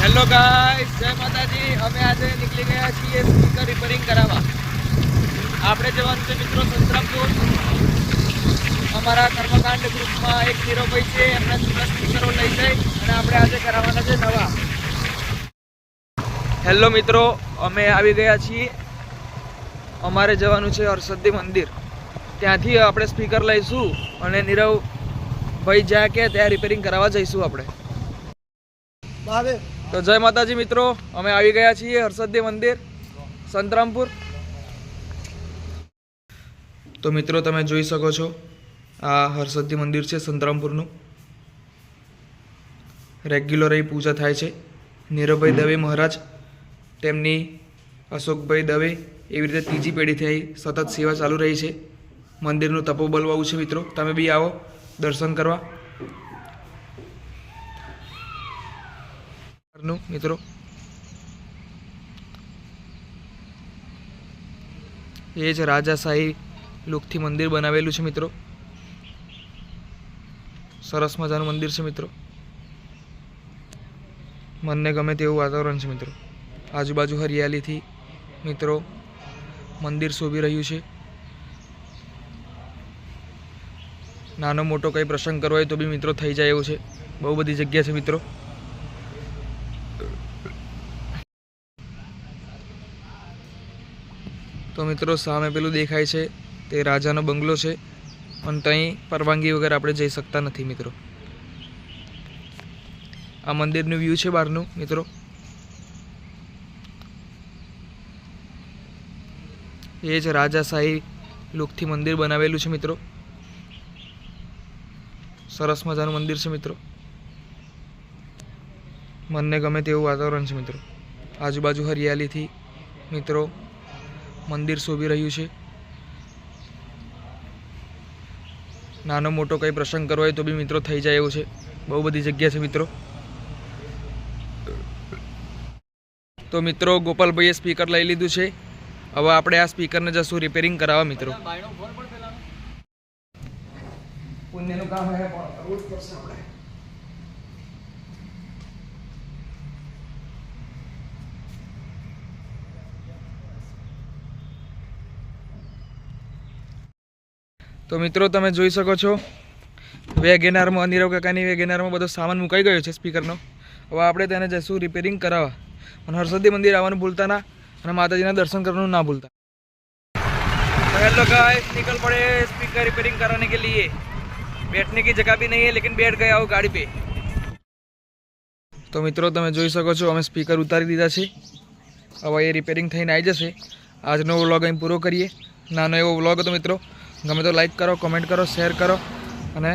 Hello guys, जय माताजी। અમે આજે નીકળી ગયા છીએ સ્પીકર રિપેરિંગ કરાવવા। આપણે જવાનું છે મિત્રો સંતરામપુર। અમારા કર્મકાંડ ગ્રુપમાં એક નીરવભાઈ છે, એમના જૂના સ્પીકરો લઈ જઈ અને આપણે આજે કરાવવાના છે નવા। હેલો મિત્રો, અમે આવી ગયા છીએ। અમારે જવાનું છે હરસદ્દી મંદિર। ત્યાંથી આપણે સ્પીકર લઈશું અને નીરવભાઈ જ્યાં કે ત્યાં રિપેરિંગ કરાવવા જઈશું આપણે। तो जय माताजी मित्रों, अमे आवी गया छीए हरसद्दी मंदिर संतरामपुर। तो मित्रों तमे जोई सको छो आ हरसद्दी मंदिर छे संतरामपुरनुं। रेग्युलर अहीं पूजा थाय छे। नीरवभाई दवे महाराज तेमनी अशोकभाई दवे एवी रीते तीजी पेढ़ीथी अहीं सतत सेवा चालू रही छे। मंदिरनुं तपोबल वाळुं छे मित्रों, तमे बी आवो दर्शन करवा। मित्रों ये ज राजाशाही लुक थी मंदिर बनावेलू छे मित्रों। सरस मजानुं मंदिर छे मित्रों। मन ने गमे तेवुं वातावरण छे मित्रों। आजुबाजु हरियाली थी मित्रों मंदिर शोभी रह्युं छे। नानो मोटो कई प्रसंग करवो होय तो बी मित्रों थई जाय एवुं छे। बहु बधी जग्या छे मित्रों। तो मित्रों सामे पेलू देखाय छे ते राजानो बंगलो छे पण तई परवानगी वगैर आपणे जई सकता नथी मित्रों। आ मंदिरनुं व्यू छे बारनुं मित्रों। ये ज राजाशाही लुक थी मंदिर बनावेलू छे मित्रों। सरस मजानुं मंदिर छे मित्रों। मन ने गमे तेवुं वातावरण छे मित्रों। आजुबाजु हरियाली थी मित्रों मंदिर शोभी रह्युं छे। नानो मोटो कई प्रसंग करवो होय तो बी मित्रों थई जाय एवुं छे। बहु बधी जग्या छे मित्रों। तो मित्रों गोपालभाईए स्पीकर लई लीधुं छे। हवे आपणे आ स्पीकरने जशुं रिपेरिंग कराववा मित्रों। पुण्यनुं काम है पण करवुं ज पड़शे आपणे। तो मित्रों तमे जोई सको छो वेगेनार में नीरव काकानी वेगेनार में बधो सामान मुकाई गयो छे स्पीकरनो। हवे आपणे तेने जशुं रिपेरिंग करावा। पण हरसद्दी मंदिर आववानुं भूलता ना अने माताजीना दर्शन करवानुं ना भूलता। तो हेलो गाइस, निकल पड़े स्पीकर रिपेरिंग कराने के लिए। बैठने की जगह भी नहीं है लेकिन बैठ गया हो गाड़ी पे। तो मित्रों तमे जोई सको छो अमे स्पीकर उतारी दीधा छे। हवे ए रिपेरिंग थईने आई जशे। आजनो व्लॉग अहीं पूरो करीए। नानो एवो व्लॉग हतो मित्रों। गमे तो लाइक करो, कमेंट करो, शेर करो अने